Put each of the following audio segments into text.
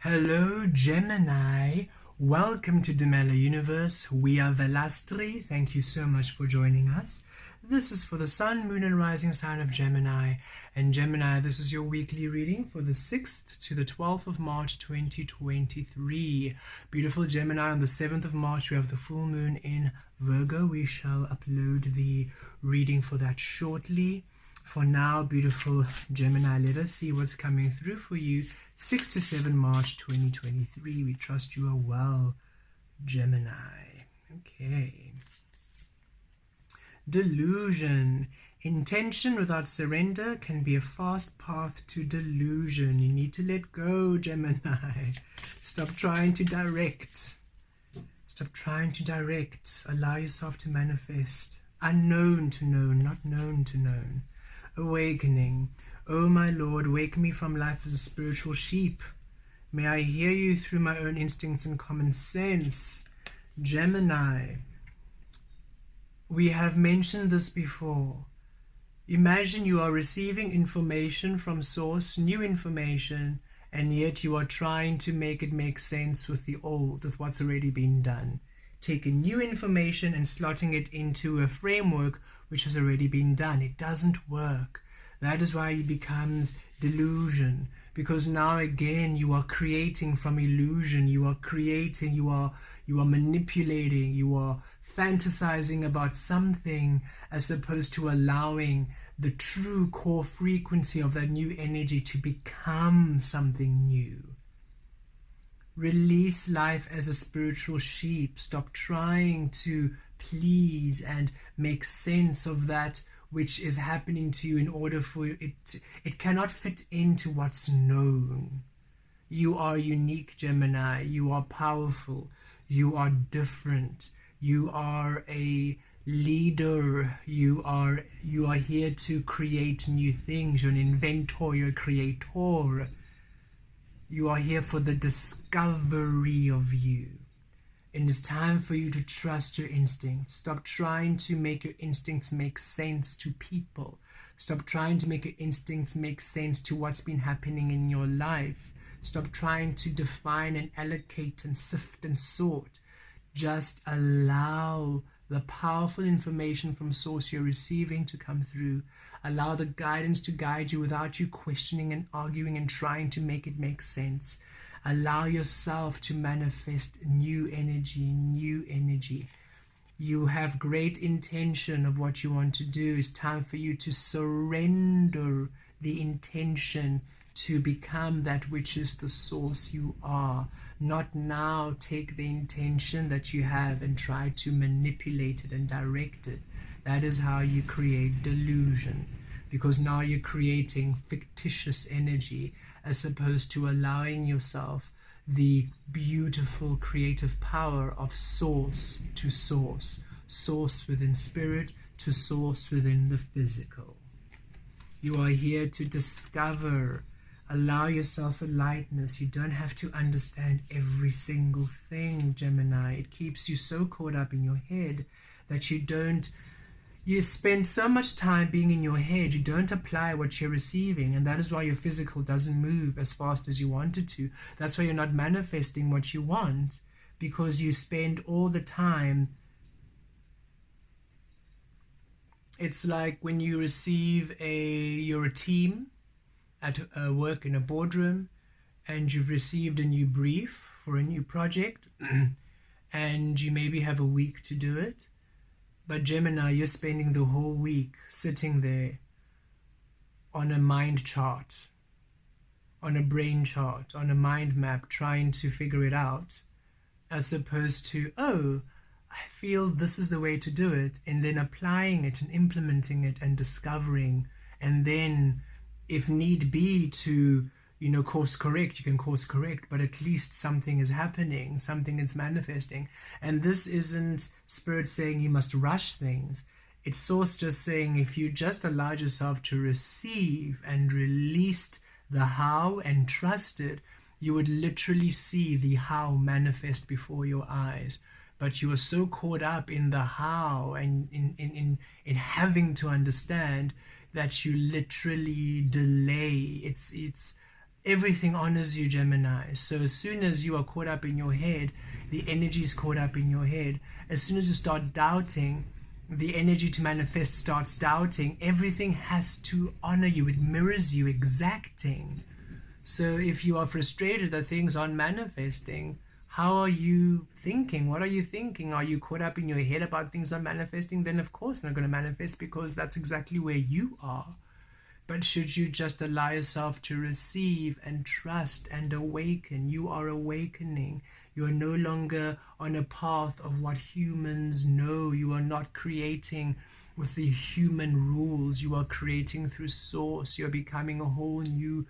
Hello Gemini, welcome to Demela Universe. We are Velastri. Thank you so much for joining us. This is for the Sun, Moon and Rising sign of Gemini. And Gemini, this is your weekly reading for the 6th to the 12th of March 2023. Beautiful Gemini, on the 7th of March we have the full moon in Virgo. We shall upload the reading for that shortly. For now, beautiful Gemini, let us see what's coming through for you 6 to 7 March 2023. We trust you are well, Gemini. Okay. Delusion. Intention without surrender can be a fast path to delusion. You need to let go, Gemini. Stop trying to direct. Stop trying to direct. Allow yourself to manifest. Unknown to known, not known to known. Awakening. O my Lord, wake me from life as a spiritual sheep. May I hear you through my own instincts and common sense. Gemini. We have mentioned this before. Imagine you are receiving information from source, new information, and yet you are trying to make it make sense with the old, with what's already been done. Taking new information and slotting it into a framework which has already been done. It doesn't work. That is why it becomes delusion, because now again you are creating from illusion. You are creating, you are manipulating, you are fantasizing about something as opposed to allowing the true core frequency of that new energy to become something new. Release life as a spiritual sheep. Stop trying to please and make sense of that which is happening to you in order for it. It cannot fit into what's known. You are unique, Gemini. You are powerful. You are different. You are a leader. You are here to create new things. You're an inventor. You're a creator. You are here for the discovery of you. And it's time for you to trust your instincts. Stop trying to make your instincts make sense to people. Stop trying to make your instincts make sense to what's been happening in your life. Stop trying to define and allocate and sift and sort. Just allow the powerful information from source you're receiving to come through. Allow the guidance to guide you without you questioning and arguing and trying to make it make sense. Allow yourself to manifest new energy, new energy. You have great intention of what you want to do. It's time for you to surrender the intention to become that which is the source you are. Not now take the intention that you have and try to manipulate it and direct it. That is how you create delusion, because now you're creating fictitious energy as opposed to allowing yourself the beautiful creative power of source to source, source within spirit to source within the physical. You are here to discover. Allow yourself a lightness. You don't have to understand every single thing, Gemini. It keeps you so caught up in your head that you spend so much time being in your head, you don't apply what you're receiving, and that is why your physical doesn't move as fast as you want it to. That's why you're not manifesting what you want, because you spend all the time. It's like when you receive you're a team at work in a boardroom, and you've received a new brief for a new project, and you maybe have a week to do it. But Gemini, you're spending the whole week sitting there on a mind chart, on a brain chart, on a mind map, trying to figure it out, as opposed to, oh, I feel this is the way to do it, and then applying it and implementing it and discovering, and then if need be to, course correct, you can course correct, but at least something is happening, something is manifesting. And this isn't spirit saying you must rush things. It's source just saying if you just allowed yourself to receive and released the how and trust it, you would literally see the how manifest before your eyes. But you are so caught up in the how and in having to understand that you literally delay. It's Everything honors you, Gemini. So as soon as you are caught up in your head, the energy is caught up in your head. As soon as you start doubting, the energy to manifest starts doubting. Everything has to honor you. It mirrors you, exacting. So if you are frustrated that things aren't manifesting, how are you thinking? What are you thinking? Are you caught up in your head about things not manifesting? Then of course they're not going to manifest, because that's exactly where you are. But should you just allow yourself to receive and trust and awaken, you are awakening. You are no longer on a path of what humans know. You are not creating with the human rules. You are creating through source. You are becoming a whole new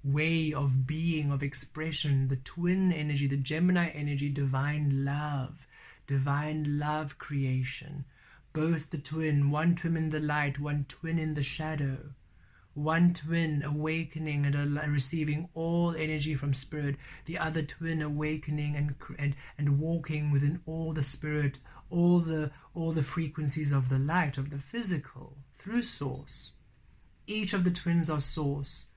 way of being, of expression. The twin energy, the Gemini energy, divine love creation. Both the twin, one twin in the light, one twin in the shadow. One twin awakening and receiving all energy from spirit, the other twin awakening and walking within all the spirit, all the frequencies of the light, of the physical, through source. Each of the twins are source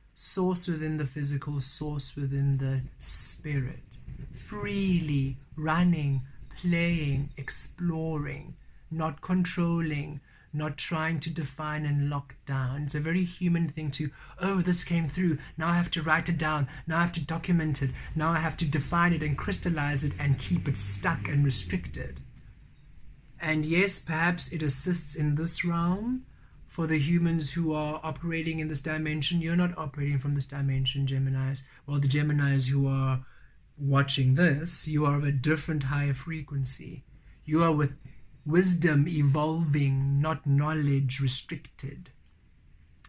within the physical, source within the spirit, freely running, playing, exploring, not controlling, not trying to define and lock down. It's a very human thing to, oh, this came through, now I have to write it down, now I have to document it, now I have to define it and crystallize it and keep it stuck and restricted. And yes, perhaps it assists in this realm for the humans who are operating in this dimension. You're not operating from this dimension, Geminis. Well, the Geminis who are watching this, you are of a different higher frequency. You are with wisdom evolving, not knowledge restricted.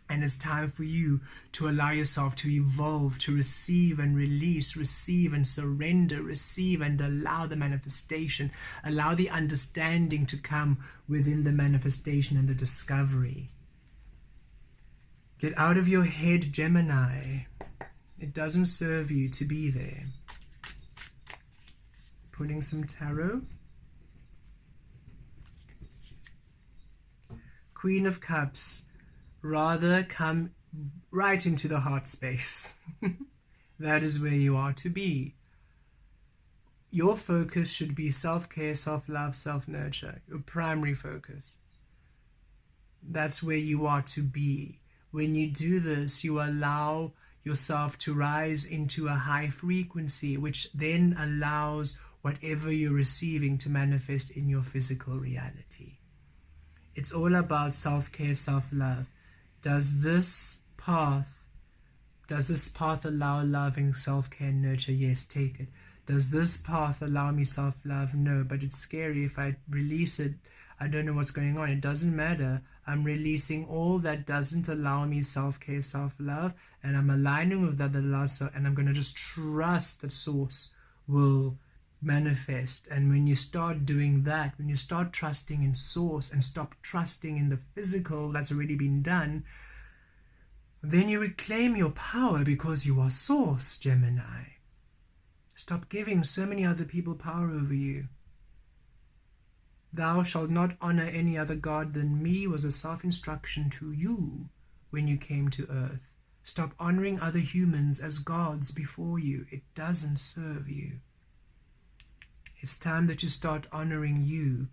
And it's time for you to allow yourself to evolve, to receive and release, receive and surrender, receive and allow the manifestation, allow the understanding to come within the manifestation and the discovery. Get out of your head, Gemini. It doesn't serve you to be there. Putting some tarot. Queen of Cups, rather come right into the heart space. That is where you are to be. Your focus should be self-care, self-love, self-nurture, your primary focus. That's where you are to be. When you do this, you allow yourself to rise into a high frequency, which then allows whatever you're receiving to manifest in your physical reality. It's all about self-care, self-love. Does this path allow loving self-care, nurture? Yes, take it. Does this path allow me self-love? No, but it's scary. If I release it, I don't know what's going on. It doesn't matter. I'm releasing all that doesn't allow me self-care, self-love, and I'm aligning with that allows, and I'm going to just trust that source will manifest. And when you start doing that, when you start trusting in source and stop trusting in the physical that's already been done, then you reclaim your power, because you are source, Gemini. Stop giving so many other people power over you. Thou shalt not honor any other God than me was a self-instruction to you when you came to earth. Stop honoring other humans as gods before you. It doesn't serve you. It's time that you start honoring you.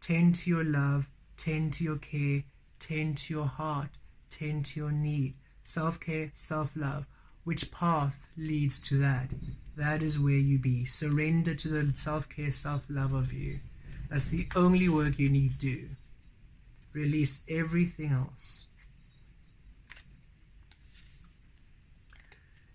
Tend to your love, tend to your care, tend to your heart, tend to your need. Self-care, self-love. Which path leads to that? That is where you be. Surrender to the self-care, self-love of you. That's the only work you need to do. Release everything else.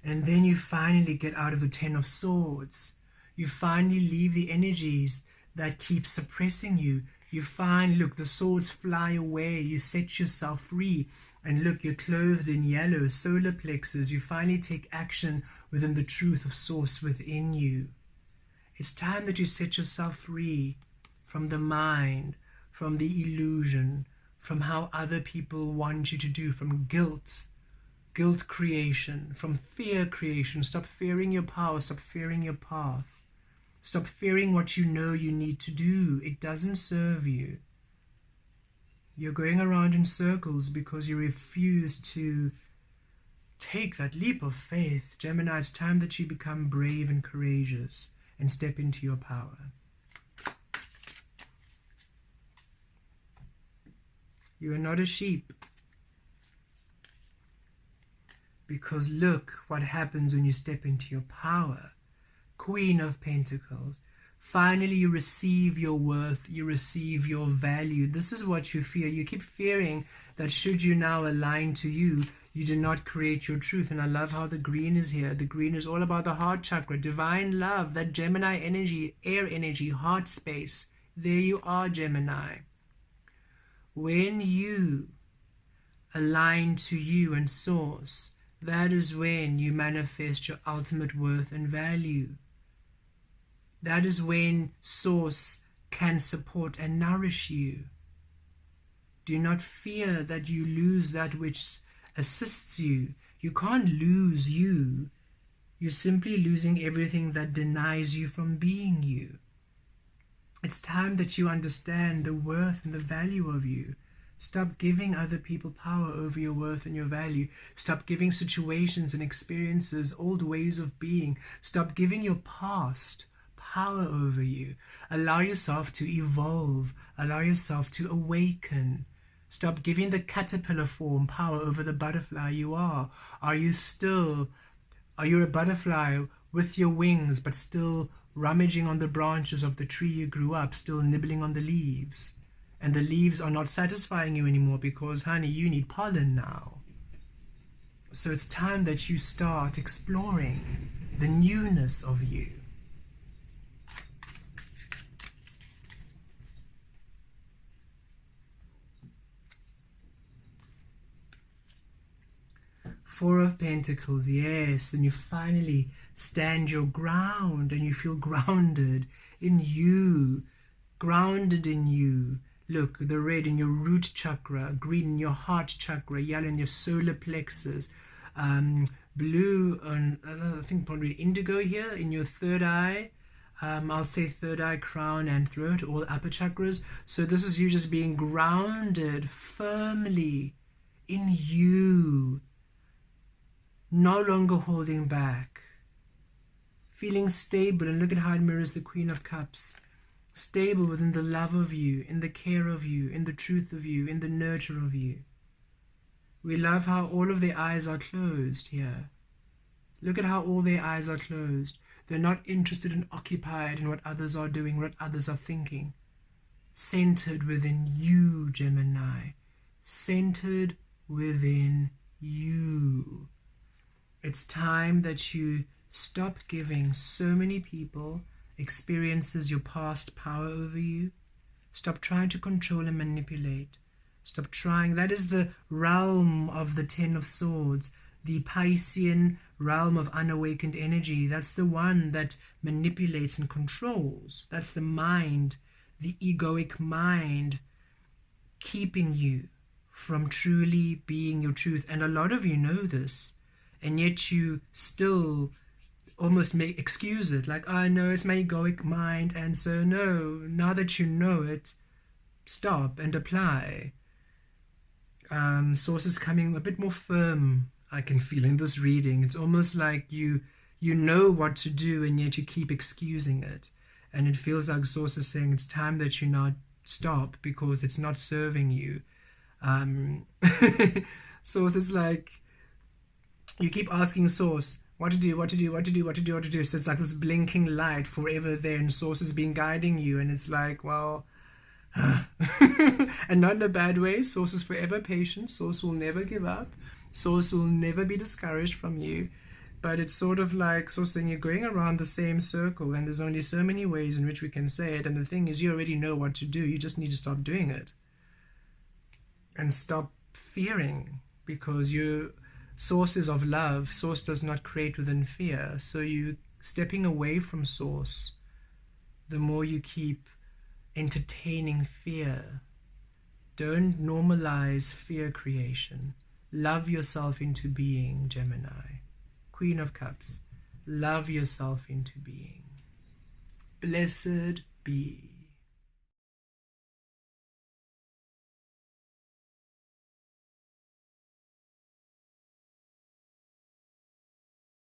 And then you finally get out of the Ten of Swords. You finally leave the energies that keep suppressing you. You find, look, the swords fly away. You set yourself free. And look, you're clothed in yellow, solar plexus. You finally take action within the truth of source within you. It's time that you set yourself free from the mind, from the illusion, from how other people want you to do, from guilt creation, from fear creation. Stop fearing your power, stop fearing your path. Stop fearing what you know you need to do. It doesn't serve you. You're going around in circles because you refuse to take that leap of faith. Gemini, it's time that you become brave and courageous and step into your power. You are not a sheep. Because look what happens when you step into your power. Queen of Pentacles. Finally, you receive your worth. You receive your value. This is what you fear. You keep fearing that should you now align to you, you do not create your truth. And I love how the green is here. The green is all about the heart chakra, divine love, that Gemini energy, air energy, heart space. There you are, Gemini. When you align to you and source, that is when you manifest your ultimate worth and value. That is when source can support and nourish you. Do not fear that you lose that which assists you. You can't lose you. You're simply losing everything that denies you from being you. It's time that you understand the worth and the value of you. Stop giving other people power over your worth and your value. Stop giving situations and experiences, old ways of being. Stop giving your past power over you. Allow yourself to evolve. Allow yourself to awaken. Stop giving the caterpillar form power over the butterfly you are. Are you a butterfly with your wings, but still rummaging on the branches of the tree you grew up, still nibbling on the leaves? And the leaves are not satisfying you anymore because, honey, you need pollen now. So it's time that you start exploring the newness of you. Four of Pentacles, yes, and you finally stand your ground and you feel grounded in you, grounded in you. Look, the red in your root chakra, green in your heart chakra, yellow in your solar plexus, blue on, I think probably indigo here in your third eye. I'll say third eye, crown and throat, all upper chakras. So this is you just being grounded firmly in you. No longer holding back, feeling stable, and look at how it mirrors the Queen of Cups. Stable within the love of you, in the care of you, in the truth of you, in the nurture of you. We love how all of their eyes are closed here. Look at how all their eyes are closed. They're not interested and occupied in what others are doing, what others are thinking. Centered within you, Gemini. Centered within you. It's time that you stop giving so many people, experiences, your past power over you. Stop trying to control and manipulate. Stop trying. That is the realm of the Ten of Swords, the Piscean realm of unawakened energy. That's the one that manipulates and controls. That's the mind, the egoic mind, keeping you from truly being your truth. And a lot of you know this. And yet you still almost excuse it. Like, I know it's my egoic mind. And so, no, now that you know it, stop and apply. Source is coming a bit more firm, I can feel in this reading. It's almost like you know what to do and yet you keep excusing it. And it feels like Source is saying it's time that you now stop because it's not serving you. Source is like, you keep asking Source what to do. So it's like this blinking light forever there, and Source has been guiding you, and it's like, well, and not in a bad way. Source is forever patient. Source will never give up. Source will never be discouraged from you. But it's sort of like Source saying you're going around the same circle, and there's only so many ways in which we can say it. And the thing is, you already know what to do. You just need to stop doing it and stop fearing, because you Source is of love. Source does not create within fear. So you stepping away from Source, the more you keep entertaining fear. Don't normalize fear creation. Love yourself into being, Gemini. Queen of Cups. Love yourself into being. Blessed be.